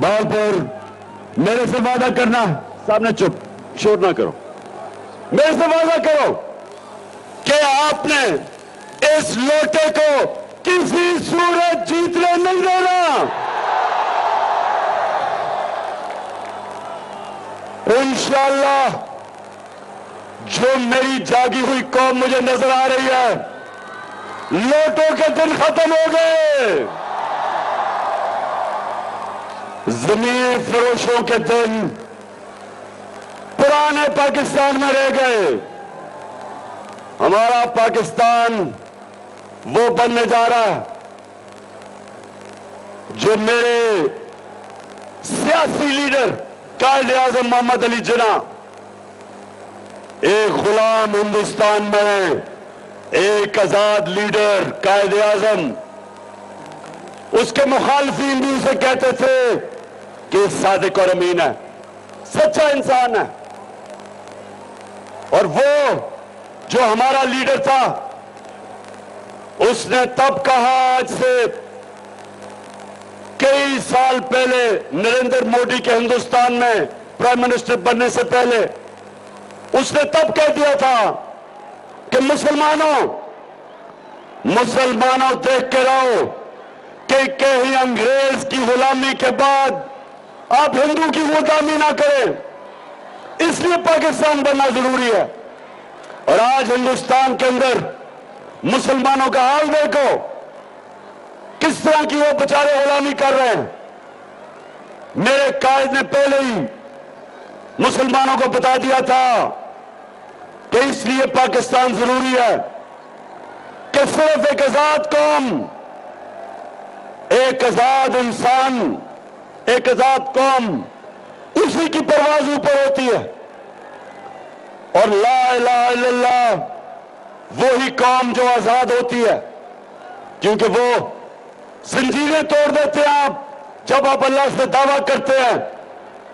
बालपुर, मेरे से वादा करना, सामने चुप, शोर ना करो, मेरे से वादा करो कि आपने इस लोटे को किसी सूरत जीतने नहीं देना। इंशाअल्लाह जो मेरी जागी हुई कौम मुझे नजर आ रही है, लोटों के दिन खत्म हो गए, जमीन फरोशों के दिन पुराने पाकिस्तान में रह गए। हमारा पाकिस्तान वो बनने जा रहा है जो मेरे सियासी लीडर कायदे आजम मोहम्मद अली जिन्ना एक गुलाम हिंदुस्तान में एक आजाद लीडर कायदे आजम, उसके मुखालफीन भी उसे कहते थे कि सादिक और अमीन है, सच्चा इंसान है। और वो जो हमारा लीडर था, उसने तब कहा, आज से कई साल पहले नरेंद्र मोदी के हिंदुस्तान में प्राइम मिनिस्टर बनने से पहले, उसने तब कह दिया था कि मुसलमानों देख के रहो कि कहीं अंग्रेज की गुलामी के बाद आप हिंदू की गुलामी ना करें, इसलिए पाकिस्तान बनना जरूरी है। और आज हिंदुस्तान के अंदर मुसलमानों का हाल देखो, किस तरह की वो बेचारे गुलामी कर रहे हैं। मेरे कायद ने पहले ही मुसलमानों को बता दिया था कि इसलिए पाकिस्तान जरूरी है कि सिर्फ एक आजाद कौम, एक आजाद इंसान, एक आजाद कौम, उसी की परवाज ऊपर होती है। और ला इलाहा इल्लल्लाह वही कौम जो आजाद होती है, क्योंकि वो जंजीरें तोड़ देते हैं आप जब आप अल्लाह से दावा करते हैं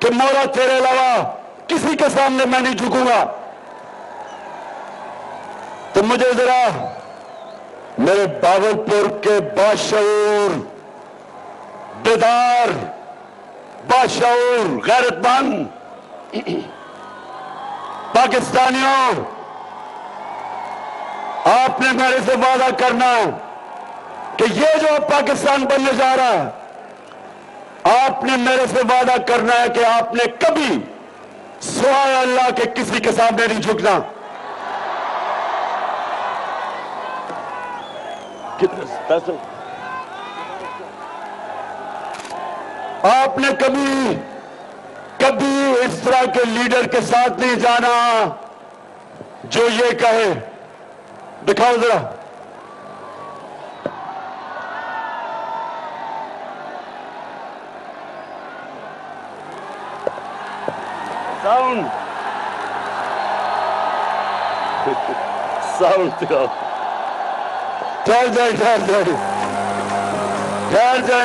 कि मौला तेरे अलावा किसी के सामने मैं नहीं झुकूंगा। तो मुझे जरा मेरे बावलपुर के बाशऊर, बेदार, बाशऊर, गैरतमंद पाकिस्तानियों, आपने मेरे से वादा करना है कि ये जो पाकिस्तान बनने जा रहा है, आपने मेरे से वादा करना है कि आपने कभी सिवाय अल्लाह के किसी के सामने नहीं झुकना। कितने पैसे? आपने कभी इस तरह के लीडर के साथ नहीं जाना जो ये कहे, दिखाओ जरा, साउंड दिखाओ। ठहर जाए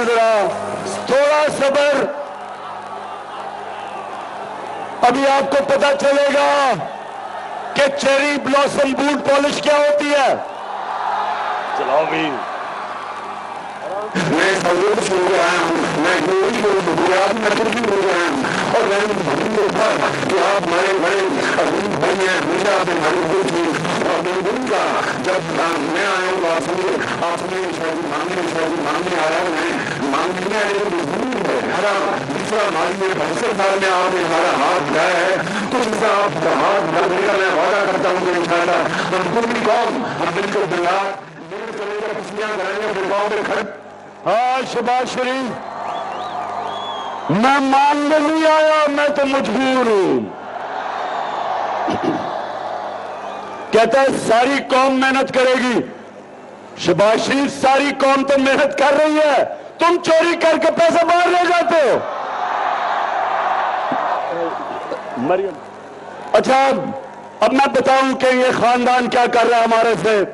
जरा, थोड़ा सब्र, अभी आपको पता चलेगा कि चेरी ब्लॉसम बूट पॉलिश क्या होती है। चलाओ भी। मैं जरूर सुन रहा हूँ, मैं गुजरात में भी बोल रहा हूँ, और मैं कि आप बड़े और मैं बोलूंगा जब मैं आया हूँ आपने मांगने आया हूँ, मैं मांगने आने को जरूर है। हमारा दूसरा मांगने 62 साल में आपने हमारा हाथ उठाया है, तो उसका आपका हाथ उठाने का मैं वादा करता हूँ कि इंशाअल्लाह हम पूरी कौम हम बिल्कुल बंगाल चलेगा, खुशियां कराएंगे, फिर गाँव में खड़े। हाँ शबाश शरीफ, मैं मांगने नहीं आया, मैं तो मजबूर हूं। कहता है सारी कौम मेहनत करेगी। शबाश शरीफ, सारी कौम तो मेहनत कर रही है, तुम चोरी करके पैसे बाहर ले जाते हो। मरियम, अच्छा अब मैं बताऊं कि ये खानदान क्या कर रहा है हमारे से।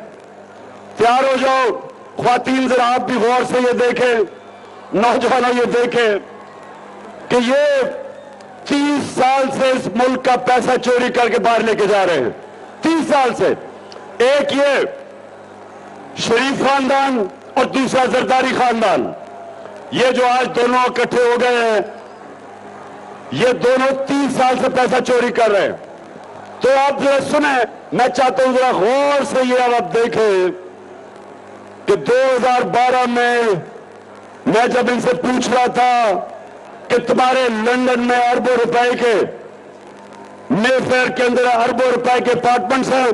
तैयार हो जाओ ख्वातीन, जरा आप भी गौर से ये देखें, नौजवानों ये देखें कि ये 30 साल से इस मुल्क का पैसा चोरी करके बाहर लेके जा रहे हैं। 30 साल से। एक ये शरीफ खानदान और दूसरा जरदारी खानदान। ये जो आज दोनों इकट्ठे हो गए हैं, ये दोनों 30 साल से पैसा चोरी कर रहे हैं। तो आप जरा सुने, मैं चाहता हूं जरा गौर से ये आप देखें कि 2012 में मैं जब इनसे पूछ रहा था कि तुम्हारे लंदन में अरबों रुपए के, मेफेयर के अंदर अरबों रुपए के अपार्टमेंट्स हैं,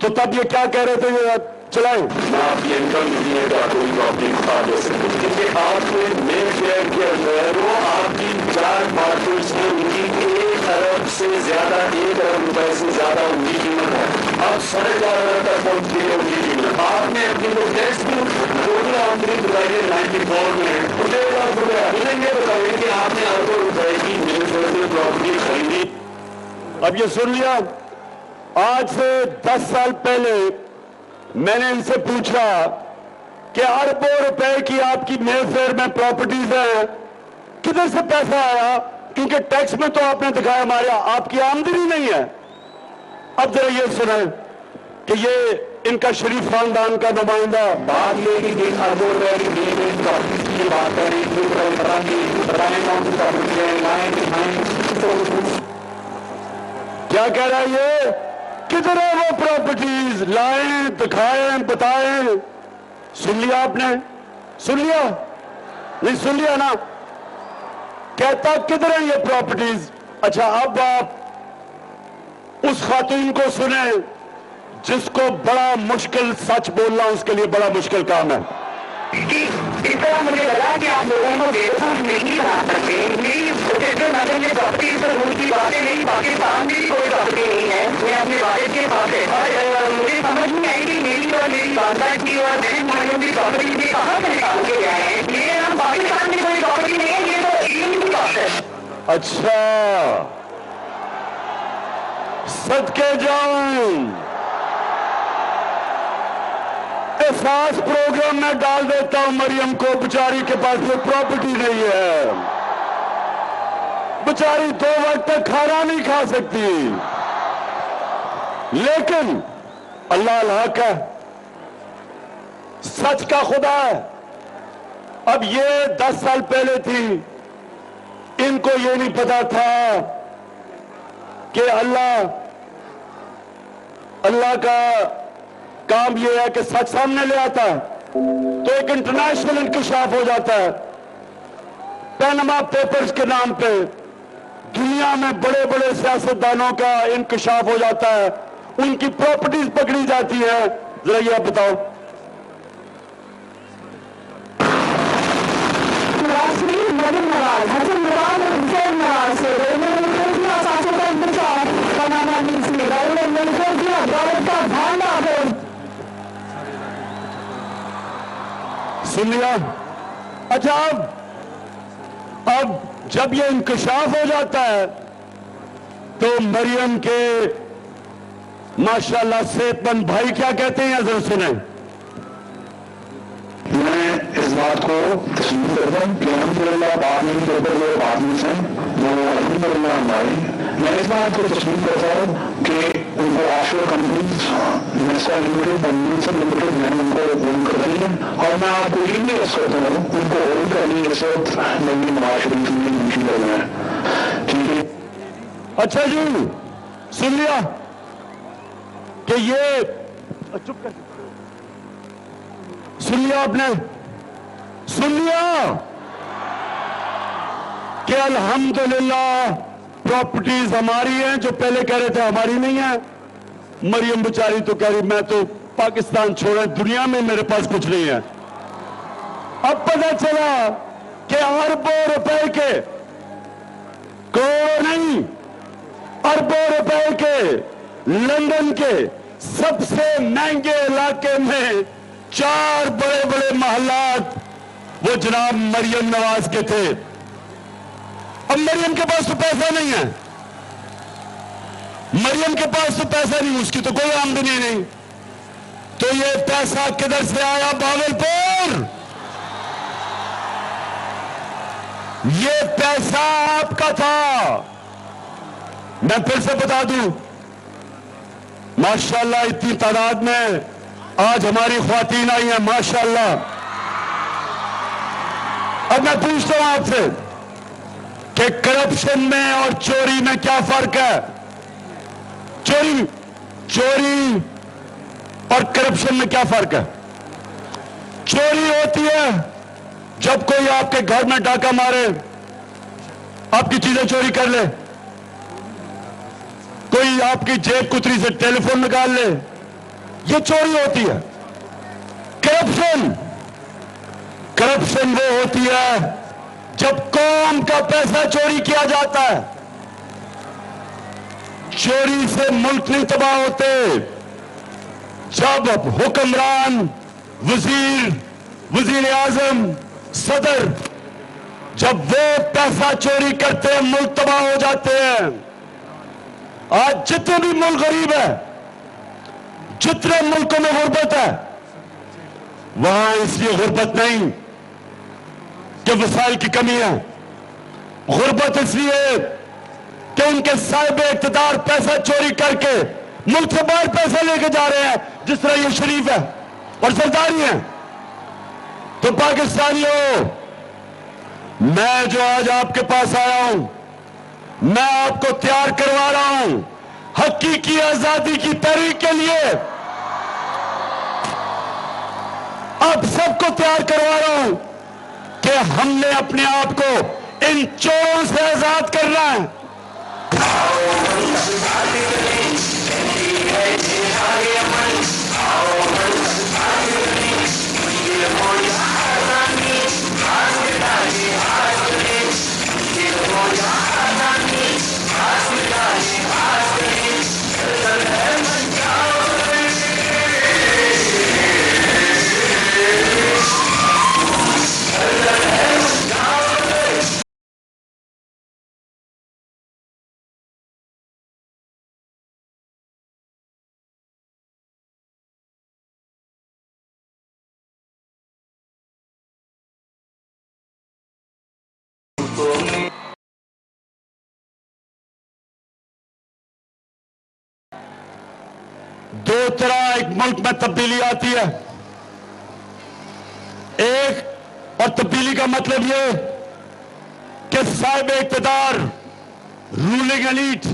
तो तब ये क्या कह रहे थे, ये चलाएं आपकी इनकम नहीं का कोई प्रॉपर्टी खा जा सकते, क्योंकि आपके मेफेयर के अंदर वो आपकी 4 अपार्टमेंट्स में उनकी 1 अरब से ज्यादा, 1 अरब रुपए से ज्यादा उनकी कीमत है। अब 4.5 अरब तक पहुंच गई है उनकी कीमत। आपने अपनी लोग टैक्स भी टोटल आमदनी बताई 94 में 1.5 लाख रुपए मिलेंगे, बताइए कि आपने अरबों रुपए की मेफेयर से प्रॉपर्टी खरीदी। अब ये सुन लिया, आज से 10 साल पहले मैंने इनसे पूछा कि अरबों रुपए की आपकी मेफेयर में प्रॉपर्टीज है, किधर से पैसा आया? क्योंकि टैक्स में तो आपने दिखाया हमारे आपकी आमदनी नहीं है। अब जरा ये सुने कि ये इनका शरीफ खानदान का नुमाइंदा बात ये कि 1 अरबों रुपए की प्रॉपर्टी की बात करें, बताएं कौन सी प्रॉपर्टी है, लाएं दिखाएं, क्या कह रहा है ये? किधर है वो प्रॉपर्टीज? लाएं, दिखाएं, बताएं। सुन लिया आपने? सुन लिया? नहीं सुन लिया ना? कहता किधर है ये प्रॉपर्टीज? अच्छा, अब आप उस खातून को सुने जिसको बड़ा मुश्किल सच बोलना उसके लिए बड़ा मुश्किल काम है। इस तरह मुझे लगा कि आप लोगों को बेवकूफ नहीं बना सकते। मेरी प्रॉपर्टी पर उनकी बातें नहीं, पाकिस्तान की कोई प्रॉपर्टी नहीं है, मैं अपने वालिद के पास है। और मुझे समझ नहीं आई कि मेरी और मेरी वालदा की और बहन भाइयों की प्रॉपर्टी मुझे कहाँ से निकाल के ले आए हैं। मेरे नाम पाकिस्तान में कोई प्रॉपर्टी नहीं है, ये तो इंडियन की बात है। अच्छा, सदके जाऊं, एहसास प्रोग्राम में डाल देता हूं मरियम को, बेचारी के पास कोई प्रॉपर्टी नहीं है, बेचारी 2 वक्त तक खाना नहीं खा सकती, लेकिन अल्लाह हक है, सच का खुदा है। अब ये 10 साल पहले थी, इनको ये नहीं पता था कि अल्लाह का काम यह है कि सच सामने ले आता है तो एक इंटरनेशनल इंकशाफ हो जाता है। पैनामा पेपर्स के नाम पे दुनिया में बड़े बड़े सियासतदानों का इंकशाफ हो जाता है, उनकी प्रॉपर्टीज पकड़ी जाती है। जरा ये आप बताओ। सुन लिया? अच्छा, अब जब ये इंकशाफ हो जाता है तो मरियम के माशाल्लाह सेहतमंद भाई क्या कहते हैं, जरा सुने। मैं इस बात को तस्लीम करता हूँ कि अल्हम्दुलिल्लाह मैं इस बात को तस्लीम करता हूँ कि उनको ऑफशोर कंपनीज नेस्टा लिमिटेड और नीलसन लिमिटेड मैंने उनको ओन कर दी है, और मैं आपको ये भी अर्ज करता हूँ उनको ओन करने के साथ नवी नवाज शरीफ में मुमकिन कर रहे हैं। ठीक है, अच्छा जी, सुन लिया कि ये चुप कर, सुन लिया आपने? सुन लिया कि अल्हम्दुलिल्लाह प्रॉपर्टीज हमारी हैं, जो पहले कह रहे थे हमारी नहीं है। मरियम बेचारी तो कह रही मैं तो पाकिस्तान छोड़ा, दुनिया में मेरे पास कुछ नहीं है। अब पता चला कि अरबों रुपए के, करोड़ों नहीं, अरबों रुपए के लंदन के सबसे महंगे इलाके में 4 बड़े बड़े महलात वो जनाब मरियम नवाज के थे। अब मरियम के पास तो पैसा नहीं है, मरियम के पास तो पैसा नहीं, उसकी तो कोई आमदनी नहीं, तो ये पैसा किधर से आया? भागलपुर। ये पैसा आपका था। मैं फिर से बता दूं, माशाल्लाह इतनी तादाद में आज हमारी ख्वातीन आई हैं, माशाल्लाह। अब मैं पूछता हूं आपसे कि करप्शन में और चोरी में क्या फर्क है? चोरी और करप्शन में क्या फर्क है? चोरी होती है जब कोई आपके घर में डाका मारे, आपकी चीजें चोरी कर ले, कोई आपकी जेब कुतरी से टेलीफोन निकाल ले, ये चोरी होती है। करप्शन वो होती है जब कौम का पैसा चोरी किया जाता है। चोरी से मुल्क नहीं तबाह होते। जब हुक्मरान, वजीर आजम, सदर, जब वो पैसा चोरी करते हैं, मुल्क तबाह हो जाते हैं। आज जितने भी मुल्क गरीब है, जितने मुल्कों में गुर्बत है, वहां इसलिए गुर्बत नहीं कि वसाइल की कमी है। गुर्बत इसलिए कि उनके साहिब इख्तिदार पैसा चोरी करके मुल्क से बाहर पैसा लेके जा रहे हैं, जिस तरह ये शरीफ है और सरदारी है। तो पाकिस्तानियों, मैं जो आज आपके पास आया हूं, मैं आपको तैयार करवा रहा हूं हकीकी आजादी की तहरीक के लिए। आप सबको तैयार करवा रहा हूं कि हमने अपने आप को इन चोरों से आजाद करना है। दो तरह एक मुल्क में तब्दीली आती है। एक और तब्दीली का मतलब यह कि साहिब इख्तिदार, रूलिंग एलीट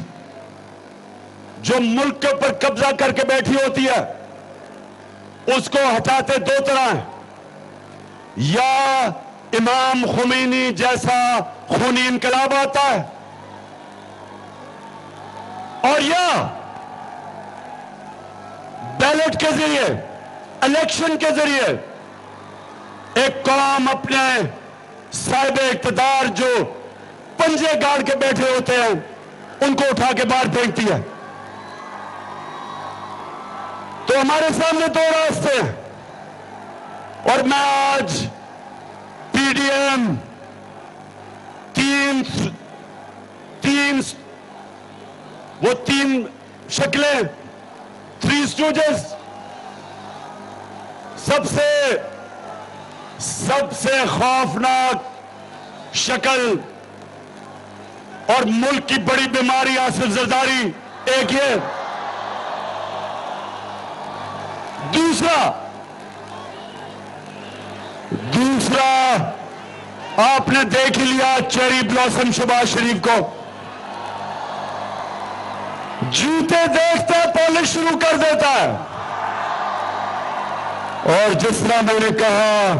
जो मुल्क के ऊपर कब्जा करके बैठी होती है, उसको हटाते दो तरह हैं। या इमाम खुमैनी जैसा खूनी इनकलाब आता है, और या बैलेट के जरिए, इलेक्शन के जरिए एक कौम अपने साहिब इख्तिदार जो पंजे गाड़ के बैठे होते हैं, उनको उठा के बाहर फेंकती है। तो हमारे सामने दो रास्ते हैं, और मैं आज पीडीएम तीन शक्लें, थ्री स्टूडेंट्स, सबसे खौफनाक शक्ल और मुल्क की बड़ी बीमारी आसिफ जरदारी एक है। दूसरा आपने देख ही लिया चेरी ब्लॉसम शहबाज शरीफ को, जूते देखते पॉलिश शुरू कर देता है, और जिस तरह मैंने कहा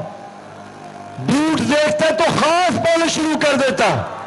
बूट देखते तो खास पॉलिश शुरू कर देता है।